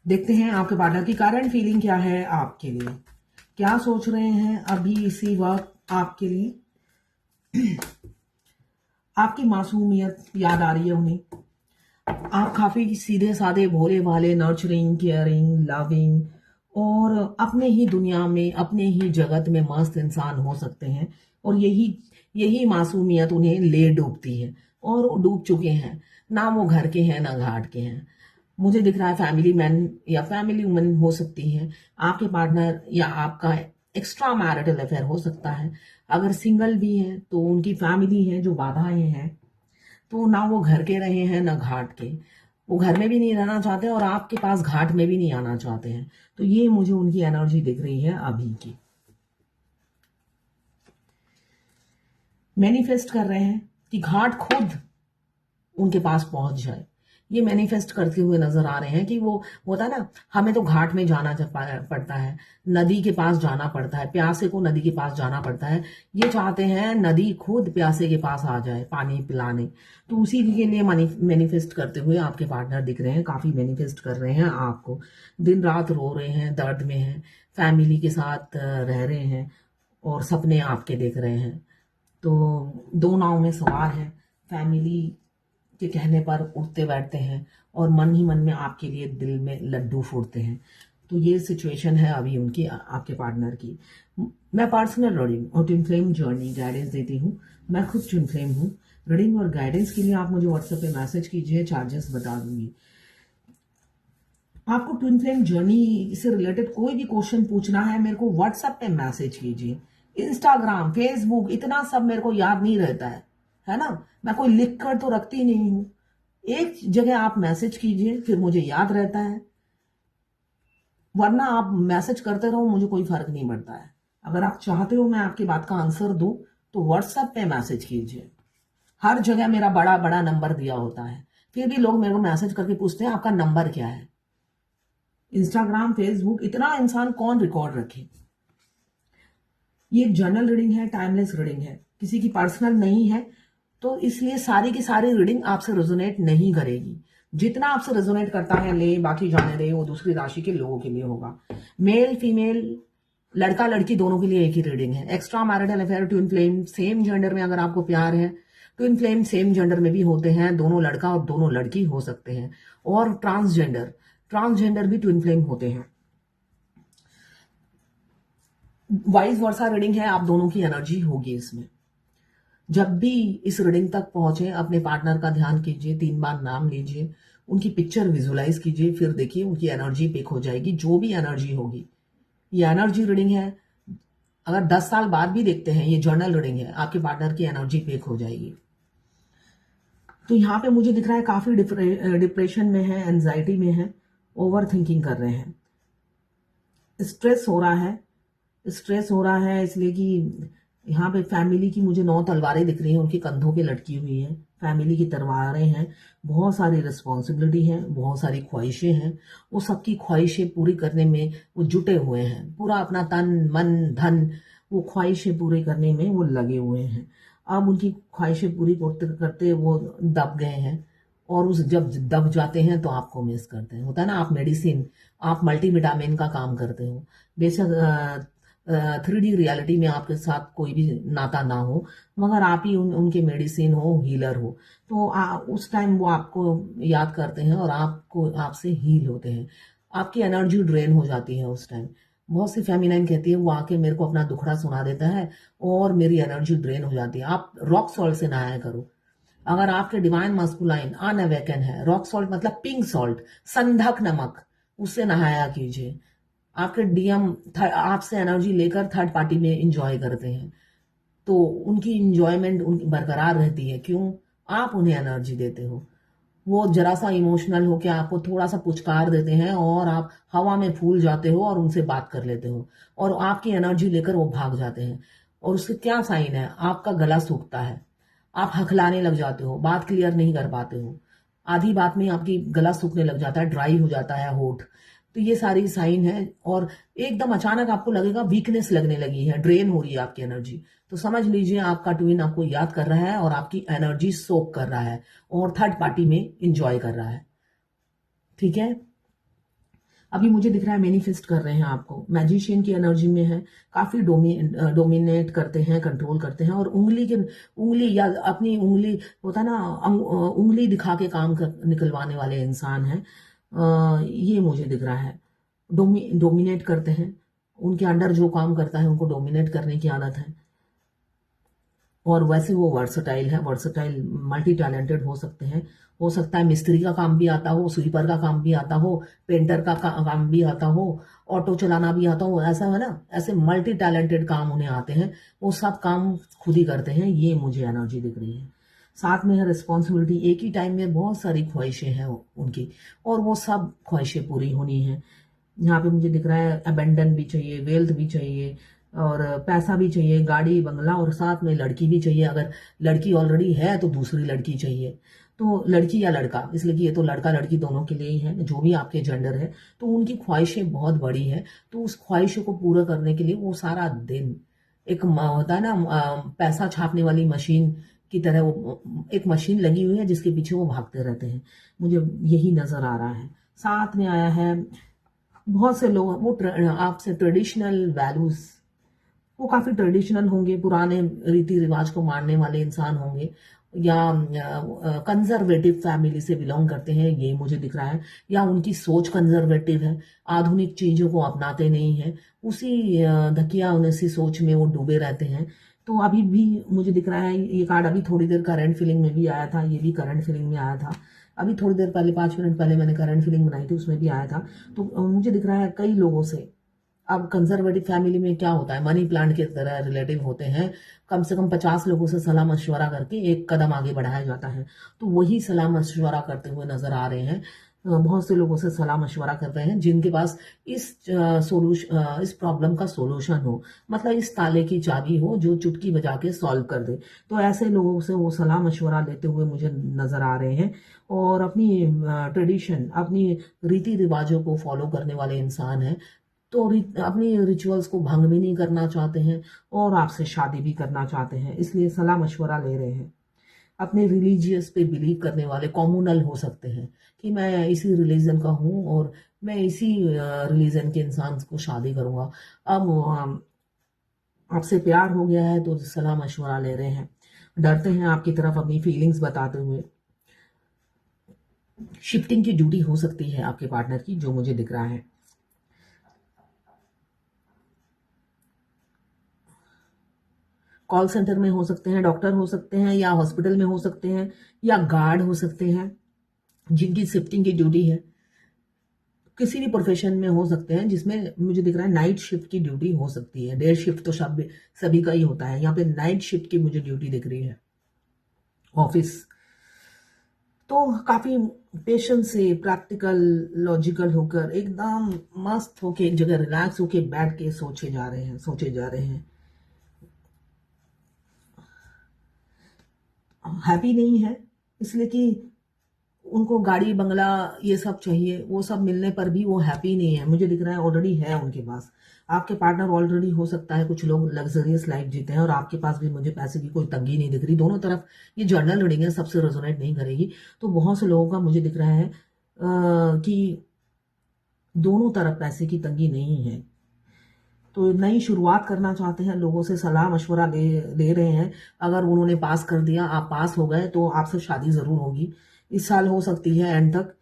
देखते हैं आपके पार्टनर की करंट फीलिंग क्या है आपके लिए, क्या सोच रहे हैं अभी इसी वक्त आपके लिए। आपकी मासूमियत याद आ रही है उन्हें। आप काफी सीधे साधे भोले भाले, नर्चरिंग, केयरिंग, लविंग और अपने ही दुनिया में, अपने ही जगत में मस्त इंसान हो सकते हैं। और यही यही मासूमियत उन्हें ले डूबती है और वो डूब चुके हैं। ना वो घर के हैं ना घाट के हैं। मुझे दिख रहा है फैमिली मैन या फैमिली वुमन हो सकती है आपके पार्टनर, या आपका एक्स्ट्रा मैरिटल अफेयर हो सकता है। अगर सिंगल भी है तो उनकी फैमिली है जो बाधाएं हैं। तो ना वो घर के रहे हैं ना घाट के। वो घर में भी नहीं रहना चाहते और आपके पास घाट में भी नहीं आना चाहते हैं। तो ये मुझे उनकी एनर्जी दिख रही है अभी की। मैनिफेस्ट कर रहे हैं कि घाट खुद उनके पास पहुंच जाए। ये मैनिफेस्ट करते हुए नजर आ रहे हैं कि वो होता है ना, हमें तो घाट में जाना पड़ता है, नदी के पास जाना पड़ता है, प्यासे को नदी के पास जाना पड़ता है। ये चाहते हैं नदी खुद प्यासे के पास आ जाए पानी पिलाने। तो उसी के लिए मैनिफेस्ट करते हुए आपके पार्टनर दिख रहे हैं, काफी मैनिफेस्ट कर रहे हैं आपको। दिन रात रो रहे हैं, दर्द में हैं, फैमिली के साथ रह रहे हैं और सपने आपके देख रहे हैं। तो दो नाव में सवार हैं, फैमिली के कहने पर उठते बैठते हैं और मन ही मन में आपके लिए दिल में लड्डू फूटते हैं। तो ये सिचुएशन है अभी उनकी, आपके पार्टनर की। मैं पर्सनल रीडिंग और ट्विन फ्लेम जर्नी गाइडेंस देती हूँ। मैं खुद ट्विन फ्लेम हूँ। रीडिंग और गाइडेंस के लिए आप मुझे व्हाट्सएप पे मैसेज कीजिए, चार्जेस बता दूंगी। आपको ट्विन फ्लेम जर्नी से रिलेटेड कोई भी क्वेश्चन पूछना है, मेरे को व्हाट्सएप पे मैसेज कीजिए। इंस्टाग्राम, फेसबुक, इतना सब मेरे को याद नहीं रहता है ना। मैं कोई लिख कर तो रखती नहीं हूँ। एक जगह आप मैसेज कीजिए, फिर मुझे याद रहता है। वरना आप मैसेज करते रहो, मुझे कोई फर्क नहीं पड़ता है। अगर आप चाहते हो मैं आपकी बात का आंसर दूं तो व्हाट्सएप पे मैसेज कीजिए। हर जगह मेरा बड़ा बड़ा नंबर दिया होता है, फिर भी लोग मेरे को मैसेज करके पूछते हैं आपका नंबर क्या है। इंस्टाग्राम, फेसबुक, इतना इंसान कौन रिकॉर्ड रखे। ये एक जर्नल रीडिंग है, टाइमलेस रीडिंग है, किसी की पर्सनल नहीं है। तो इसलिए सारी की सारी रीडिंग आपसे रेजोनेट नहीं करेगी। जितना आपसे रेजोनेट करता है ले, बाकी जाने दे, वो दूसरी राशि के लोगों के लिए होगा। मेल फीमेल, लड़का लड़की दोनों के लिए एक ही रीडिंग है। Extra marital affair, twin flame, same gender में अगर आपको प्यार है, ट्विन फ्लेम सेम जेंडर में भी होते हैं, दोनों लड़का और दोनों लड़की हो सकते हैं। और ट्रांसजेंडर, ट्रांसजेंडर भी ट्विन फ्लेम होते हैं। वाइस वर्सा रीडिंग है, आप दोनों की एनर्जी होगी इसमें। जब भी इस रीडिंग तक पहुंचे अपने पार्टनर का ध्यान कीजिए, 3 बार नाम लीजिए, उनकी पिक्चर विजुलाइज कीजिए, फिर देखिए उनकी एनर्जी पिक हो जाएगी। जो भी एनर्जी होगी, ये एनर्जी रीडिंग है। अगर 10 साल बाद भी देखते हैं, ये जर्नल रीडिंग है, आपके पार्टनर की एनर्जी पिक हो जाएगी। तो यहाँ पे मुझे दिख रहा है काफी डिप्रेशन में है, एंजाइटी में है, ओवर थिंकिंग कर रहे हैं, स्ट्रेस हो रहा है। स्ट्रेस हो रहा है इसलिए कि यहाँ पे फैमिली की मुझे 9 तलवारें दिख रही हैं, उनके कंधों पे लटकी हुई हैं। फैमिली की तलवारें हैं, बहुत सारी रिस्पॉन्सिबिलिटी है, बहुत सारी ख्वाहिशें हैं। वो सबकी ख्वाहिशें पूरी करने में वो जुटे हुए हैं, पूरा अपना तन मन धन वो ख्वाहिशें पूरी करने में वो लगे हुए हैं। अब उनकी ख्वाहिशें पूरी करते करते वो दब गए हैं। और उस जब दब जाते हैं तो आपको मिस करते हैं। होता है ना, आप मेडिसिन, आप मल्टीविटामिन का काम करते हो। बेशक 3D रियलिटी में आपके साथ कोई भी नाता ना हो, मगर आप ही उनके मेडिसिन हो, हीलर हो। तो उस टाइम वो आपको याद करते हैं और आपको आपसे हील होते हैं। आपकी एनर्जी ड्रेन हो जाती है उस टाइम। बहुत सी फेमिनाइन कहती है वो आके मेरे को अपना दुखड़ा सुना देता है और मेरी एनर्जी ड्रेन हो जाती है। आप रॉक सॉल्ट से नहाया करो। अगर आपके डिवाइन मस्कुलाइन अनअवेकन है, रॉक सॉल्ट मतलब पिंक सॉल्ट, संधक नमक, उससे नहाया कीजिए। आपके डीएम आपसे एनर्जी लेकर थर्ड पार्टी में इंजॉय करते हैं, तो उनकी इंजॉयमेंट उनकी बरकरार रहती है। क्यों? आप उन्हें एनर्जी देते हो। वो जरा सा इमोशनल होकर आपको थोड़ा सा पुचकार देते हैं और आप हवा में फूल जाते हो और उनसे बात कर लेते हो और आपकी एनर्जी लेकर वो भाग जाते हैं। और उसके क्या साइन है? आपका गला सूखता है, आप हकलाने लग जाते हो, बात क्लियर नहीं कर पाते हो, आधी बात में आपकी गला सूखने लग जाता है, ड्राई हो जाता है होठ। तो ये सारी साइन है। और एकदम अचानक आपको लगेगा वीकनेस लगने लगी है, ड्रेन हो रही है आपकी एनर्जी। तो समझ लीजिए आपका ट्विन आपको याद कर रहा है और आपकी एनर्जी सोक कर रहा है और थर्ड पार्टी में इंजॉय कर रहा है। ठीक है। अभी मुझे दिख रहा है मैनिफेस्ट कर रहे हैं आपको, मैजिशियन की एनर्जी में है, काफी डोमिनेट करते हैं, कंट्रोल करते हैं, और उंगली या अपनी उंगली होता है ना, उंगली दिखा के निकलवाने वाले इंसान हैं। ये मुझे दिख रहा है। डोमिनेट करते हैं, उनके अंडर जो काम करता है उनको डोमिनेट करने की आदत है। और वैसे वो वर्सटाइल है, वर्सटाइल मल्टी टैलेंटेड हो सकते हैं। हो सकता है मिस्त्री का काम भी आता हो, स्वीपर का काम भी आता हो, पेंटर का काम भी आता हो, ऑटो चलाना भी आता हो, ऐसा है ना, ऐसे मल्टी टैलेंटेड काम उन्हें आते हैं। वो सब काम खुद ही करते हैं, ये मुझे एनर्जी दिख रही है। साथ में है रिस्पॉन्सिबिलिटी, एक ही टाइम में बहुत सारी ख्वाहिशें हैं उनकी, और वो सब ख्वाहिशें पूरी होनी है। यहाँ पे मुझे दिख रहा है अबेंडन भी चाहिए, वेल्थ भी चाहिए, और पैसा भी चाहिए, गाड़ी बंगला, और साथ में लड़की भी चाहिए। अगर लड़की ऑलरेडी है तो दूसरी लड़की चाहिए। तो लड़की या लड़का, इसलिए कि ये तो लड़का लड़की दोनों के लिए ही है, जो भी आपके जेंडर है, तो उनकी ख्वाहिशें बहुत बड़ी है। तो उस ख्वाहिशों को पूरा करने के लिए वो सारा दिन एक होता है ना, पैसा छापने वाली मशीन की तरह, वो एक मशीन लगी हुई है जिसके पीछे वो भागते रहते हैं। मुझे यही नजर आ रहा है। साथ में आया है बहुत से लोग, वो आपसे ट्रेडिशनल वैल्यूज, वो काफी ट्रेडिशनल होंगे, पुराने रीति रिवाज को मानने वाले इंसान होंगे, या कंजर्वेटिव फैमिली से बिलोंग करते हैं, ये मुझे दिख रहा है। या उनकी सोच कंजर्वेटिव है, आधुनिक चीजों को अपनाते नहीं है, उसी धकिया उसी सोच में वो डूबे रहते हैं। तो अभी भी मुझे दिख रहा है, ये कार्ड अभी थोड़ी देर करंट फीलिंग में भी आया था, ये भी करंट फीलिंग में आया था। अभी थोड़ी देर पहले, 5 मिनट पहले मैंने करंट फीलिंग बनाई थी, उसमें भी आया था। तो मुझे दिख रहा है कई लोगों से, अब कंजर्वेटिव फैमिली में क्या होता है, मनी प्लांट की तरह रिलेटिव होते हैं। कम से कम 50 लोगों से सलाह मशवरा करके एक कदम आगे बढ़ाया जाता है। तो वही सलाह मशवरा करते हुए नजर आ रहे हैं। बहुत से लोगों से सलाह मशवरा कर रहे हैं जिनके पास इस प्रॉब्लम का सोल्यूशन हो, मतलब इस ताले की चाबी हो जो चुटकी बजा के सॉल्व कर दे। तो ऐसे लोगों से वो सलाह मशवरा लेते हुए मुझे नजर आ रहे हैं, और अपनी ट्रेडिशन, अपनी रीति रिवाजों को फॉलो करने वाले इंसान हैं। तो अपनी रिचुअल्स को भंग भी नहीं करना चाहते हैं, और आपसे शादी भी करना चाहते हैं, इसलिए सलाह मशवरा ले रहे हैं। अपने रिलीजियस पे बिलीव करने वाले कॉम्युनल हो सकते हैं, कि मैं इसी रिलीजन का हूँ और मैं इसी रिलीजन के इंसान को शादी करूंगा। अब आपसे प्यार हो गया है तो सलाह मशवरा ले रहे हैं, डरते हैं आपकी तरफ अपनी फीलिंग्स बताते हुए। शिफ्टिंग की ड्यूटी हो सकती है आपके पार्टनर की, जो मुझे दिख रहा है। कॉल सेंटर में हो सकते हैं, डॉक्टर हो सकते हैं, या हॉस्पिटल में हो सकते हैं, या गार्ड हो सकते हैं जिनकी शिफ्टिंग की ड्यूटी है। किसी भी प्रोफेशन में हो सकते हैं, जिसमें मुझे दिख रहा है नाइट शिफ्ट की ड्यूटी हो सकती है। डे शिफ्ट तो सभी का ही होता है, यहाँ पे नाइट शिफ्ट की मुझे ड्यूटी दिख रही है ऑफिस। तो काफी पेशेंस से, प्रैक्टिकल, लॉजिकल होकर, एकदम मस्त होके, एक जगह रिलैक्स होके बैठ के सोचे जा रहे हैं, सोचे जा रहे हैं। हैप्पी नहीं है, इसलिए कि उनको गाड़ी बंगला ये सब चाहिए, वो सब मिलने पर भी वो हैप्पी नहीं है। मुझे दिख रहा है ऑलरेडी है उनके पास, आपके पार्टनर ऑलरेडी, हो सकता है कुछ लोग लग्जरियस लाइफ जीते हैं, और आपके पास भी मुझे पैसे की कोई तंगी नहीं दिख रही। दोनों तरफ ये जर्नल रीडिंग है, सबसे रेजोनेट नहीं करेगी। तो बहुत से लोगों का मुझे दिख रहा है कि दोनों तरफ पैसे की तंगी नहीं है। तो नई शुरुआत करना चाहते हैं, लोगों से सलाह मशवरा ले रहे हैं। अगर उन्होंने पास कर दिया, आप पास हो गए, तो आपसे शादी जरूर होगी। इस साल हो सकती है एंड तक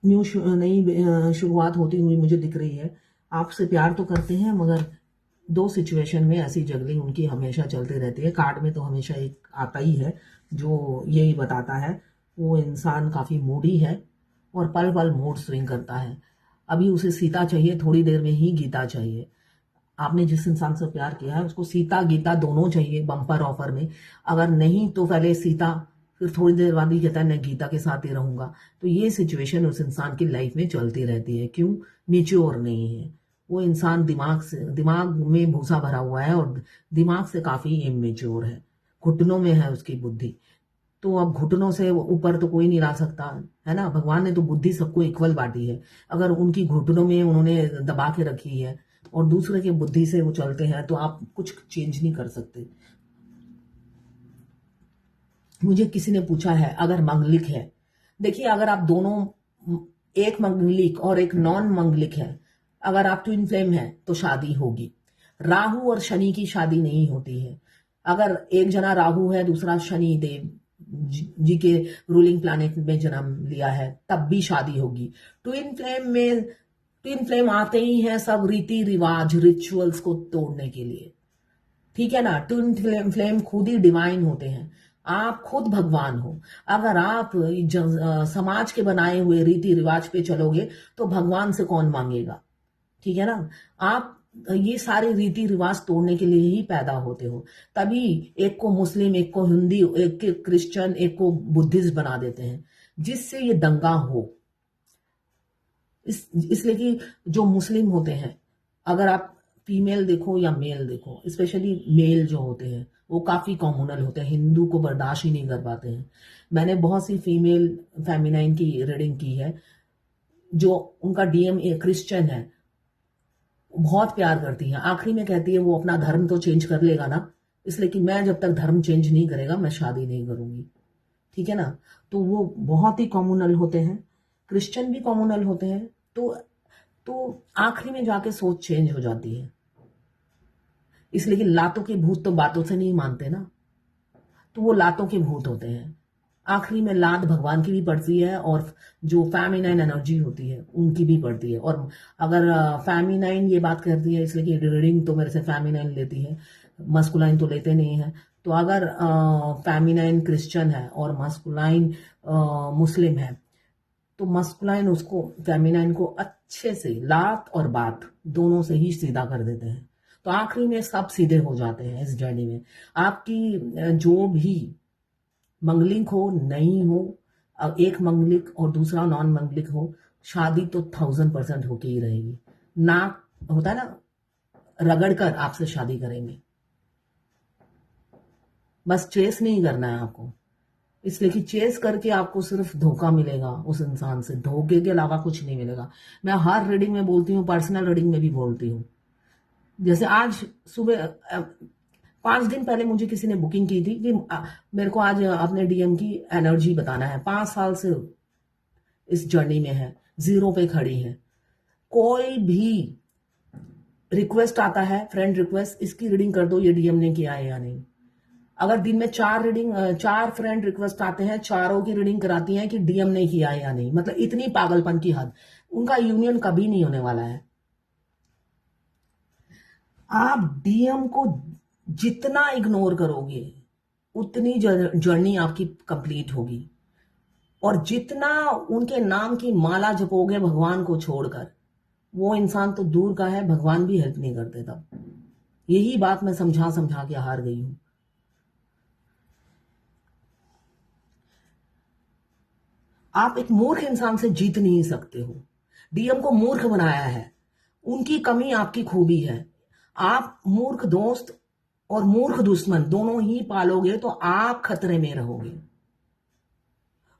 नई शुरुआत होती हुई मुझे दिख रही है। आपसे प्यार तो करते हैं, मगर दो सिचुएशन में ऐसी जगलिंग उनकी हमेशा चलती रहती है। कार्ड में तो हमेशा एक आता ही है जो यही बताता है, वो इंसान काफी मूडी है और पल पल मूड स्विंग करता है। अभी उसे सीता चाहिए, थोड़ी देर में ही गीता चाहिए। आपने जिस इंसान से प्यार किया है उसको सीता गीता दोनों चाहिए, बम्पर ऑफर में। अगर नहीं तो पहले सीता, फिर थोड़ी देर बाद ही कहता है मैं गीता के साथ ही रहूंगा। तो ये सिचुएशन उस इंसान की लाइफ में चलती रहती है। क्यों? मेच्योर नहीं है वो इंसान, दिमाग में भूसा भरा हुआ है, और दिमाग से काफी इमेच्योर है, घुटनों में है उसकी बुद्धि। तो अब घुटनों से ऊपर तो कोई नहीं ला सकता है ना, भगवान ने तो बुद्धि सबको इक्वल बांटी है। अगर उनकी घुटनों में उन्होंने दबा के रखी है और दूसरे के बुद्धि से वो चलते हैं, तो आप कुछ चेंज नहीं कर सकते। मुझे किसी ने पूछा है अगर मांगलिक है, देखिए अगर आप दोनों एक मंगलिक और एक नॉन मंगलिक है, अगर आप ट्विन फ्लेम है तो शादी होगी। राहु और शनि की शादी नहीं होती है। अगर एक जना राहु है, दूसरा शनि देव जी के रूलिंग प्लैनेट में जन्म लिया है, तब भी शादी होगी। ट्विन फ्लेम आते ही हैं सब रीति रिवाज रिचुअल्स को तोड़ने के लिए, ठीक है ना। ट्विन फ्लेम खुद ही डिवाइन होते हैं, आप खुद भगवान हो। अगर आप समाज के बनाए हुए रीति रिवाज पे चलोगे तो भगवान से कौन मांगेगा, ठीक है ना। आप ये सारे रीति रिवाज तोड़ने के लिए ही पैदा होते हो, तभी एक को मुस्लिम, एक को हिंदी, एक को क्रिश्चियन, एक को बुद्धिस्ट बना देते हैं, जिससे ये दंगा हो। इसलिए कि जो मुस्लिम होते हैं, अगर आप फीमेल देखो या मेल देखो, स्पेशली मेल जो होते हैं वो काफी कॉम्युनल होते हैं, हिंदू को बर्दाश्त ही नहीं कर पाते हैं। मैंने बहुत सी फीमेल फेमिनाइन की रीडिंग की है, जो उनका डीएम क्रिश्चियन है, बहुत प्यार करती हैं, आखिरी में कहती है वो अपना धर्म तो चेंज कर लेगा ना, इसलिए कि मैं जब तक धर्म चेंज नहीं करेगा मैं शादी नहीं करूंगी, ठीक है ना। तो वो बहुत ही कॉम्युनल होते हैं, क्रिश्चियन भी कॉम्युनल होते हैं। तो आखिरी में जाके सोच चेंज हो जाती है, इसलिए कि लातों के भूत तो बातों से नहीं मानते ना, तो वो लातों के भूत होते हैं। आखिरी में लात भगवान की भी पड़ती है और जो फेमिनाइन एनर्जी होती है उनकी भी पड़ती है। और अगर फेमिनाइन ये बात करती है, इसलिए कि रीडिंग तो मेरे से फेमिनाइन लेती है, मस्कुलाइन तो लेते नहीं है। तो अगर फेमिनाइन क्रिश्चियन है और मस्कुलाइन मुस्लिम है, तो मस्कुलाइन उसको फेमिनाइन को अच्छे से लात और बात दोनों से ही सीधा कर देते हैं। तो आखिरी में सब सीधे हो जाते हैं इस जर्नी में। आपकी जो भी मंगलिक हो नहीं हो, एक मंगलिक और दूसरा नॉन मंगलिक हो, शादी तो 1000% होके ही रहेगी। नाक होता है ना, रगड़ कर आपसे शादी करेंगे, बस चेस नहीं करना है आपको, इसलिए कि चेस करके आपको सिर्फ धोखा मिलेगा उस इंसान से, धोखे के अलावा कुछ नहीं मिलेगा। मैं हर रीडिंग में बोलती हूँ, पर्सनल रीडिंग में भी बोलती हूँ। जैसे आज सुबह 5 दिन पहले मुझे किसी ने बुकिंग की थी कि मेरे को आज अपने डीएम की एनर्जी बताना है, 5 साल से इस जर्नी में है, 0 पे खड़ी है। कोई भी रिक्वेस्ट आता है, फ्रेंड रिक्वेस्ट, इसकी रीडिंग कर दो, ये डीएम ने किया है या नहीं। अगर दिन में 4 फ्रेंड रिक्वेस्ट आते हैं, चारों की रीडिंग कराती हैं कि डीएम ने किया है या नहीं। मतलब इतनी पागलपन की हद, उनका यूनियन कभी नहीं होने वाला है। आप डीएम को जितना इग्नोर करोगे उतनी जर्नी आपकी कंप्लीट होगी, और जितना उनके नाम की माला जपोगे भगवान को छोड़कर, वो इंसान तो दूर का है, भगवान भी हेल्प नहीं करते तब। यही बात मैं समझा समझा के हार गई हूं। आप एक मूर्ख इंसान से जीत नहीं सकते हो, डीएम को मूर्ख बनाया है, उनकी कमी आपकी खूबी है। आप मूर्ख दोस्त और मूर्ख दुश्मन दोनों ही पालोगे तो आप खतरे में रहोगे।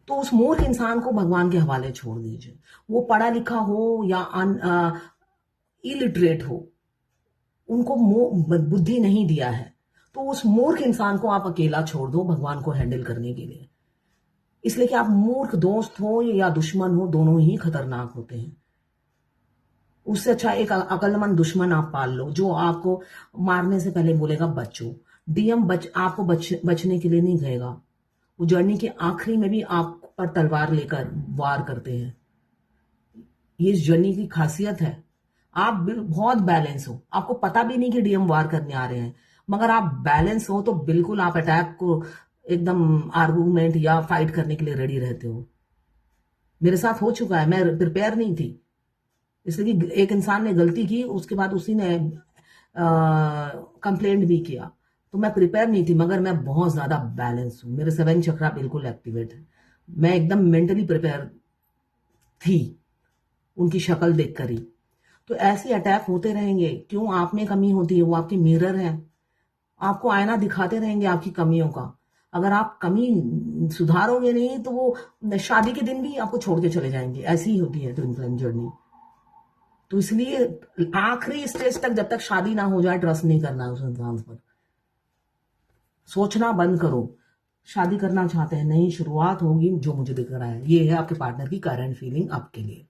तो उस मूर्ख इंसान को भगवान के हवाले छोड़ दीजिए, वो पढ़ा लिखा हो या इलिटरेट हो, उनको बुद्धि नहीं दिया है, तो उस मूर्ख इंसान को आप अकेला छोड़ दो भगवान को हैंडल करने के लिए। इसलिए कि आप मूर्ख दोस्त हो या दुश्मन हो, दोनों ही खतरनाक होते हैं। उससे अच्छा एक अक्लमंद दुश्मन आप पाल लो, जो आपको मारने से पहले बोलेगा बचो। डीएम आपको बचने के लिए नहीं कहेगा, वो जर्नी के आखिरी में भी आप पर तलवार लेकर वार करते हैं। ये इस जर्नी की खासियत है। आप बहुत बैलेंस हो, आपको पता भी नहीं कि डीएम वार करने आ रहे हैं, मगर आप बैलेंस हो तो बिल्कुल आप अटैक को एकदम आर्गूमेंट या फाइट करने के लिए रेडी रहते हो। मेरे साथ हो चुका है, मैं प्रिपेयर नहीं थी, इसलिए कि एक इंसान ने गलती की, उसके बाद उसी ने कंप्लेंट भी किया, तो मैं प्रिपेयर नहीं थी, मगर मैं बहुत ज्यादा बैलेंस हूं, मेरे 7 चक्रा बिल्कुल एक्टिवेट है, मैं एकदम मेंटली प्रिपेयर थी उनकी शक्ल देखकर ही। तो ऐसे अटैक होते रहेंगे, क्यों? आप में कमी होती है, वो आपके मिरर है, आपको आईना दिखाते रहेंगे आपकी कमियों का। अगर आप कमी सुधारोगे नहीं तो वो शादी के दिन भी आपको छोड़ के चले जाएंगे, ऐसी ही होती है ट्विन फ्लेम जर्नी। तो इसलिए आखिरी स्टेज तक जब तक शादी ना हो जाए, ट्रस्ट नहीं करना उस इंसान पर, सोचना बंद करो। शादी करना चाहते हैं, नई शुरुआत होगी जो मुझे दिख रहा है। ये है आपके पार्टनर की करंट फीलिंग आपके लिए।